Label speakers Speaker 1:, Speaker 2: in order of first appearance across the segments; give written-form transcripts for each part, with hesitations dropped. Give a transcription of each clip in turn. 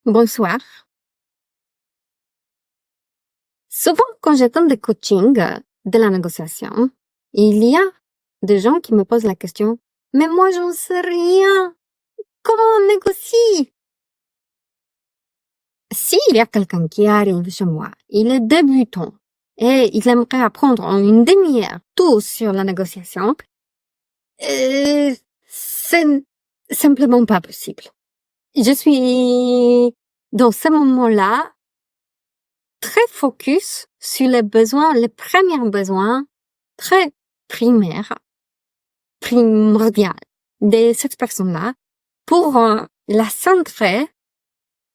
Speaker 1: Bonsoir. Souvent, quand j'attends des coachings de la négociation, il y a des gens qui me posent la question, mais moi, j'en sais rien. Comment on négocie? S'il y a quelqu'un qui arrive chez moi, il est débutant et il aimerait apprendre en une demi-heure tout sur la négociation, c'est simplement pas possible. Je suis dans ce moment-là très focus sur les besoins, les premiers besoins très primordial de cette personne-là pour la centrer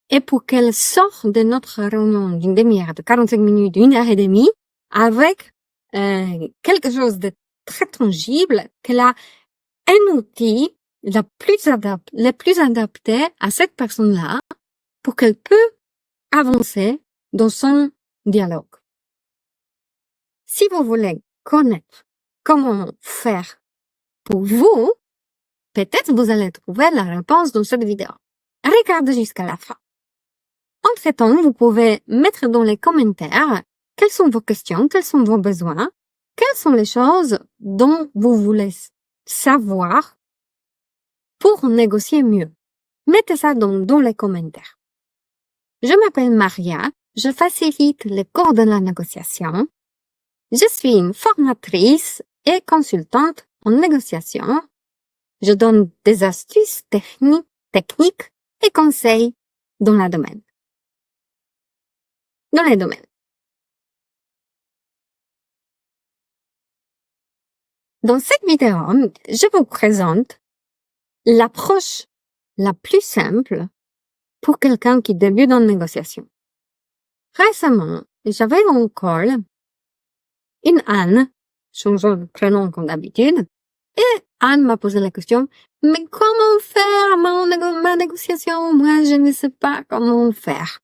Speaker 1: et pour qu'elle sorte de notre réunion d'une demi-heure, de 45 minutes, d'une heure et demie avec quelque chose de très tangible, qu'elle a un outil le plus adapté à cette personne-là pour qu'elle peut avancer dans son dialogue. Si vous voulez connaître comment faire pour vous, peut-être vous allez trouver la réponse dans cette vidéo. Regardez jusqu'à la fin. Entre-temps, vous pouvez mettre dans les commentaires quelles sont vos questions, quels sont vos besoins, quelles sont les choses dont vous voulez savoir pour négocier mieux. Mettez ça dans les commentaires. Je m'appelle Maria, je facilite les cours de la négociation. Je suis une formatrice et consultante en négociation. Je donne des astuces techniques et conseils dans les domaines. Dans cette vidéo, je vous présente l'approche la plus simple pour quelqu'un qui débute en négociation. Récemment, j'avais en call une Anne, changeant de prénom comme d'habitude, et Anne m'a posé la question, mais comment faire ma négociation? Moi, je ne sais pas comment faire.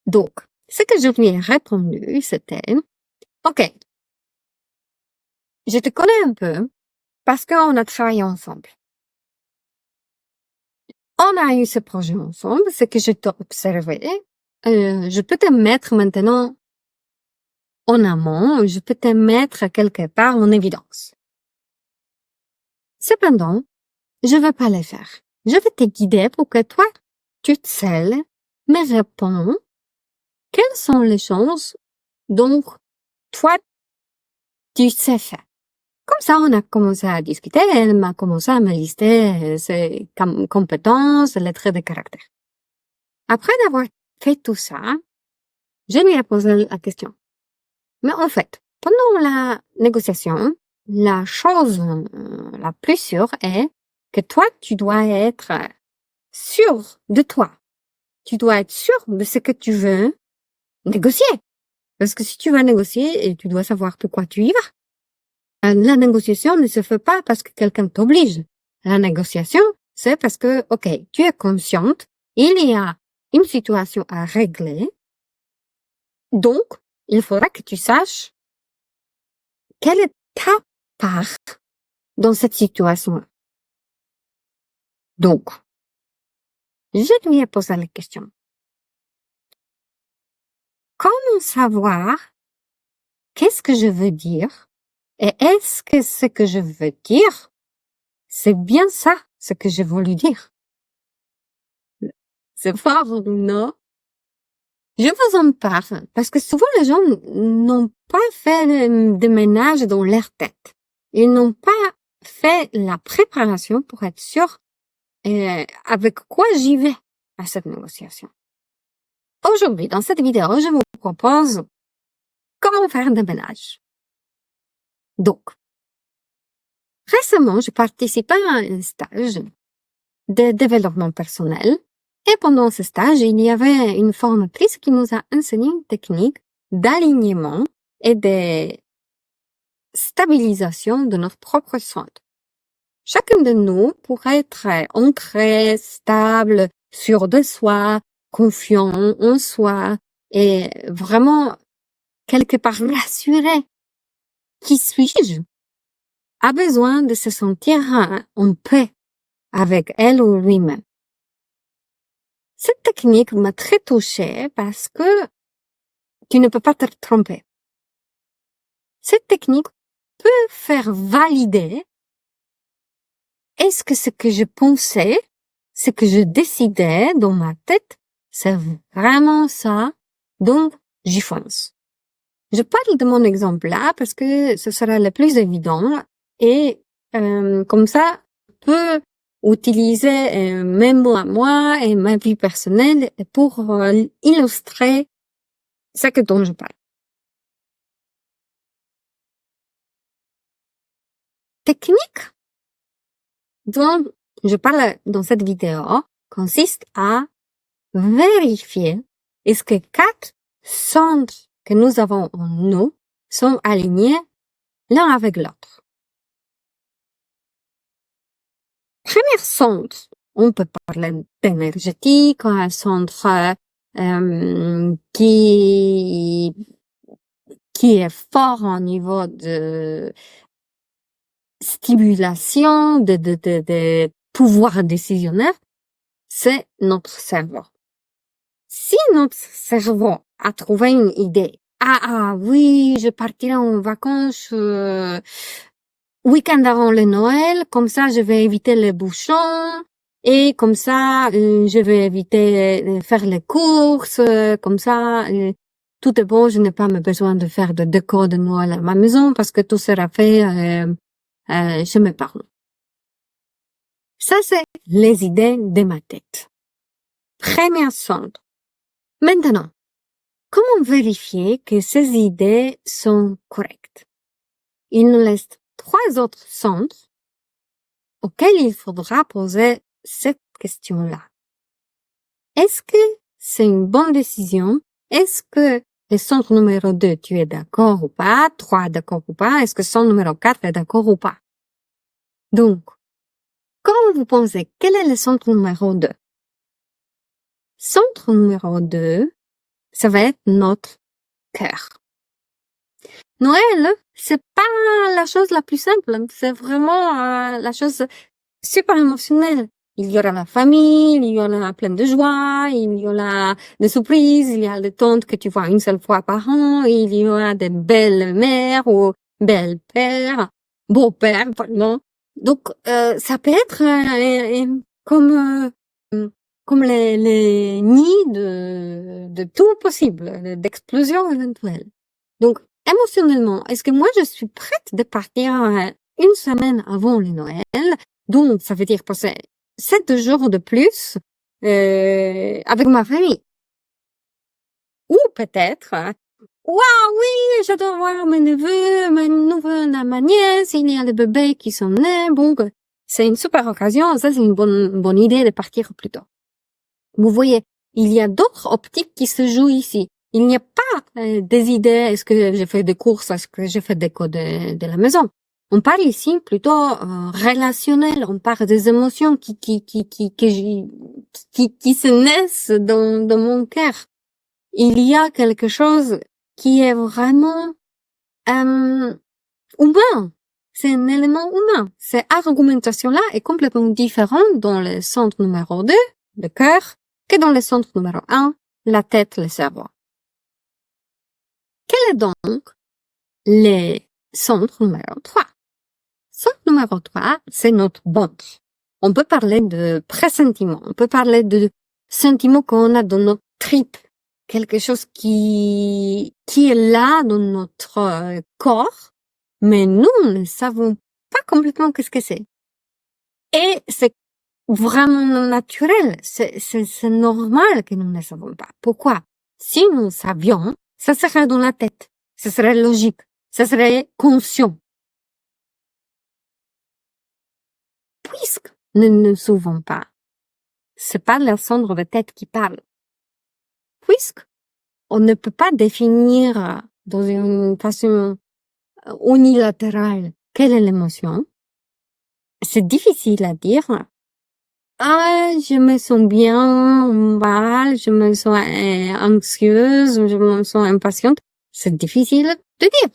Speaker 1: Donc, ce que je lui ai répondu, c'était, OK, je te connais un peu parce qu'on a travaillé ensemble. On a eu ce projet ensemble, c'est que je t'ai observé. Je peux te mettre maintenant en amont, je peux te mettre quelque part en évidence. Cependant, je ne veux pas le faire. Je vais te guider pour que toi, tu seul me réponds quelles sont les choses dont toi, tu sais faire. Comme ça, on a commencé à discuter, elle m'a commencé à me lister ses compétences, les traits de caractère. Après d'avoir fait tout ça, je lui ai posé la question. Mais en fait, pendant la négociation, la chose la plus sûre est que toi, tu dois être sûr de toi. Tu dois être sûr de ce que tu veux négocier. Parce que si tu vas négocier, tu dois savoir pourquoi tu y vas. La négociation ne se fait pas parce que quelqu'un t'oblige. La négociation, c'est parce que, OK, tu es consciente, il y a une situation à régler. Donc, il faudra que tu saches quelle est ta part dans cette situation. Donc, je lui ai posé la question. Comment savoir qu'est-ce que je veux dire et est-ce que ce que je veux dire, c'est bien ça, ce que j'ai voulu dire? C'est fort, non? Je vous en parle parce que souvent les gens n'ont pas fait de ménage dans leur tête. Ils n'ont pas fait la préparation pour être sûrs avec quoi j'y vais à cette négociation. Aujourd'hui, dans cette vidéo, je vous propose comment faire des ménages. Donc, récemment, j'ai participé à un stage de développement personnel et pendant ce stage, il y avait une formatrice qui nous a enseigné une technique d'alignement et de stabilisation de notre propre centre. Chacun de nous pourrait être ancré, stable, sûr de soi, confiant en soi et vraiment quelque part rassuré. Qui suis-je? A besoin de se sentir en paix avec elle ou lui-même. Cette technique m'a très touchée parce que tu ne peux pas te tromper. Cette technique peut faire valider est-ce que ce que je pensais, ce que je décidais dans ma tête, c'est vraiment ça, donc j'y fonce. Je parle de mon exemple là parce que ce sera le plus évident et comme ça, je peux utiliser mes mots à moi et ma vie personnelle pour illustrer ce que dont je parle. Technique dont je parle dans cette vidéo consiste à vérifier est-ce que 4 centres que nous avons en nous sont alignés l'un avec l'autre. Premier centre, on peut parler d'énergétique, un centre qui est fort au niveau de stimulation, de pouvoir décisionnaire, c'est notre cerveau. Si notre cerveau a trouvé une idée, oui, je partirai en vacances week-end avant le Noël, comme ça je vais éviter les bouchons et comme ça je vais éviter de faire les courses, comme ça tout est bon, je n'ai pas besoin de faire de déco de Noël à ma maison parce que tout sera fait chez mes parents. Ça c'est les idées de ma tête. Premier centre. Maintenant, comment vérifier que ces idées sont correctes? Il nous laisse 3 autres centres auxquels il faudra poser cette question-là. Est-ce que c'est une bonne décision? Est-ce que le centre numéro 2, tu es d'accord ou pas? 3, d'accord ou pas? Est-ce que centre numéro 4 est d'accord ou pas? Donc, quand vous pensez, quel est le centre numéro 2? Centre numéro 2, ça va être notre cœur. Noël, c'est pas la chose la plus simple, c'est vraiment la chose super émotionnelle. Il y aura la famille, il y aura plein de joie, il y aura des surprises, il y a des tantes que tu vois une seule fois par an, il y aura des belles mères ou belles pères, beaux-pères, pardon. Donc, ça peut être comme les nids de tout possible, d'explosions éventuelles. Donc, émotionnellement, est-ce que moi je suis prête de partir une semaine avant le Noël? Donc, ça veut dire passer 7 jours de plus avec ma famille. Ou peut-être, waouh, oui, j'adore voir mes neveux, ma nièce, il y a des bébés qui sont nés. Bon, c'est une super occasion. Ça, c'est une bonne idée de partir plus tôt. Vous voyez, il y a d'autres optiques qui se jouent ici. Il n'y a pas des idées, est-ce que j'ai fait des courses, est-ce que j'ai fait des codes de la maison. On parle ici plutôt relationnel, on parle des émotions qui se naissent dans mon cœur. Il y a quelque chose qui est vraiment humain. C'est un élément humain. Cette argumentation-là est complètement différente dans le centre numéro 2, le cœur, que dans le centre numéro 1, la tête, le cerveau. Quel est donc le centre numéro 3? Centre numéro 3, c'est notre ventre. On peut parler de pressentiment, on peut parler de sentiments qu'on a dans notre tripes, quelque chose qui est là dans notre corps, mais nous ne savons pas complètement qu'est-ce que c'est. Et c'est vraiment naturel, c'est normal que nous ne savons pas. Pourquoi? Si nous savions, ça serait dans la tête, ça serait logique, ça serait conscient. Puisque nous ne savons pas, c'est pas le centre de tête qui parle. Puisque on ne peut pas définir dans une façon unilatérale quelle est l'émotion, c'est difficile à dire. Je me sens bien, mal, je me sens anxieuse, je me sens impatiente. C'est difficile de dire.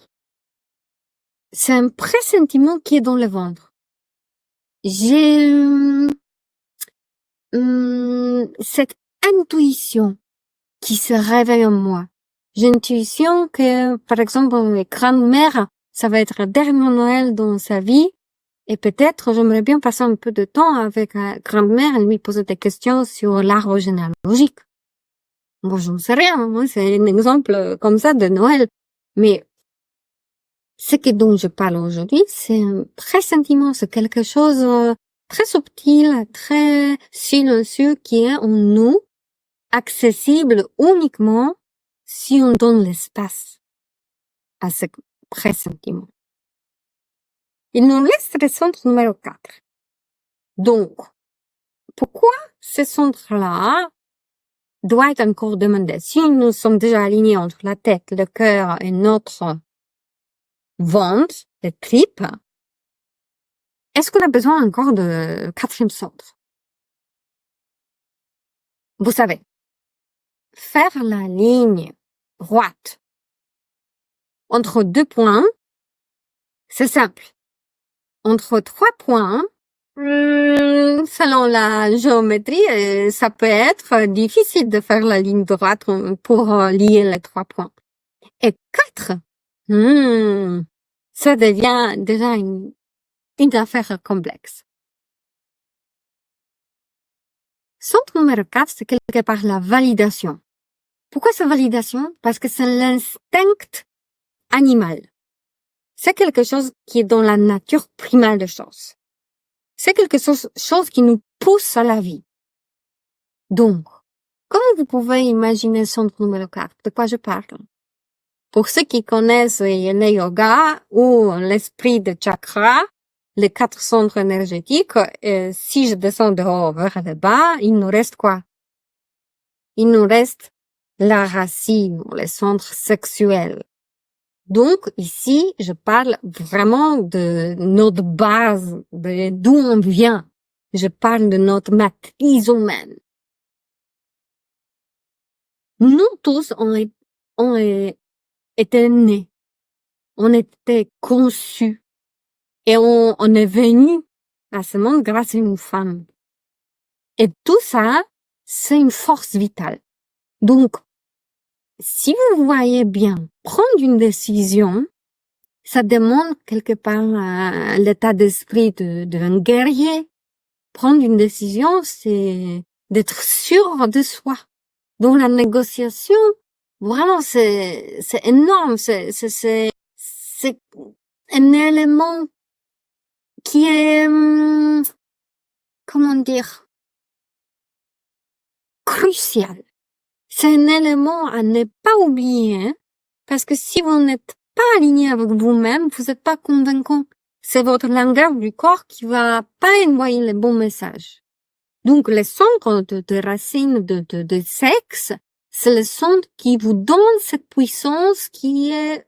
Speaker 1: C'est un pressentiment qui est dans le ventre. J'ai cette intuition qui se réveille en moi. J'ai l'intuition que, par exemple, les grandes-mères, ça va être le dernier Noël dans sa vie. Et peut-être, j'aimerais bien passer un peu de temps avec la grand-mère et lui poser des questions sur l'arbre généalogique. Bon, je ne sais rien, moi, c'est un exemple comme ça de Noël. Mais ce dont je parle aujourd'hui, c'est un pressentiment, c'est quelque chose très subtil, très silencieux qui est en nous, accessible uniquement si on donne l'espace à ce pressentiment. Il nous reste le centre numéro 4. Donc, pourquoi ce centre-là doit être encore demandé? Si nous sommes déjà alignés entre la tête, le cœur et notre ventre, les tripes, est-ce qu'on a besoin encore de 4e centre? Vous savez, faire la ligne droite entre 2 points, c'est simple. Entre 3 points, selon la géométrie, ça peut être difficile de faire la ligne droite pour lier les 3 points. Et 4, ça devient déjà une affaire complexe. Centre numéro 4, c'est quelque part la validation. Pourquoi cette validation? Parce que c'est l'instinct animal. C'est quelque chose qui est dans la nature primale des choses. C'est quelque chose qui nous pousse à la vie. Donc, comment vous pouvez imaginer le centre numéro 4? De quoi je parle? Pour ceux qui connaissent le yoga ou l'esprit de chakra, les 4 centres énergétiques, si je descends de haut vers le bas, il nous reste quoi? Il nous reste la racine, le centre sexuel. Donc, ici, je parle vraiment de notre base, d'où on vient. Je parle de notre matrice humaine. Nous tous, on était nés. On était conçus. Et on est venu à ce monde grâce à une femme. Et tout ça, c'est une force vitale. Donc, si vous voyez bien, prendre une décision, ça demande quelque part l'état d'esprit d'un guerrier. Prendre une décision, c'est d'être sûr de soi. Donc la négociation, vraiment, c'est énorme. C'est un élément qui est, comment dire, crucial. C'est un élément à ne pas oublier, parce que si vous n'êtes pas aligné avec vous-même, vous n'êtes pas convaincant. C'est votre langage du corps qui va pas envoyer le bon message. Donc, le centre de racine de sexe, c'est le centre qui vous donne cette puissance qui est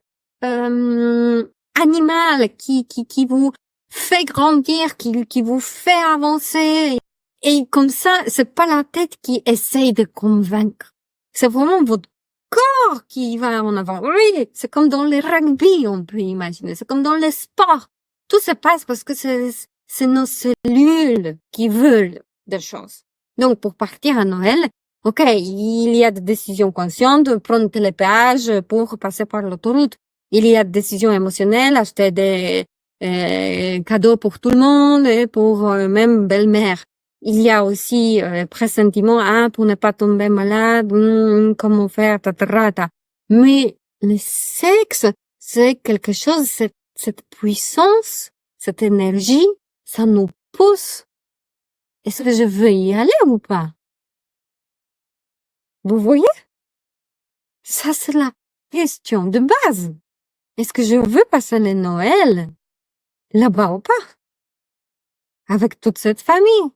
Speaker 1: animale, qui vous fait grandir, qui vous fait avancer. Et comme ça, c'est pas la tête qui essaye de convaincre. C'est vraiment votre corps qui va en avant. Oui, c'est comme dans le rugby, on peut imaginer. C'est comme dans le sport. Tout se passe parce que c'est nos cellules qui veulent des choses. Donc, pour partir à Noël, ok, il y a des décisions conscientes, prendre le télépéage pour passer par l'autoroute. Il y a des décisions émotionnelles, acheter des cadeaux pour tout le monde et pour même belle-mère. Il y a aussi pressentiment, pour ne pas tomber malade, comment faire, tatata. Mais le sexe, c'est quelque chose, cette puissance, cette énergie, ça nous pousse. Est-ce que je veux y aller ou pas? Vous voyez? Ça, c'est la question de base. Est-ce que je veux passer le Noël là-bas ou pas? Avec toute cette famille?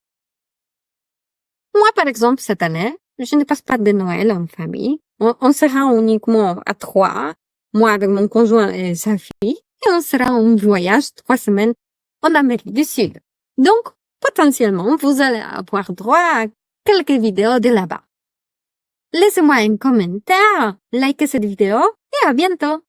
Speaker 1: Moi, par exemple, cette année, je ne passe pas de Noël en famille. On sera uniquement à 3, moi avec mon conjoint et sa fille, et on sera en voyage 3 semaines en Amérique du Sud. Donc, potentiellement, vous allez avoir droit à quelques vidéos de là-bas. Laissez-moi un commentaire, likez cette vidéo et à bientôt!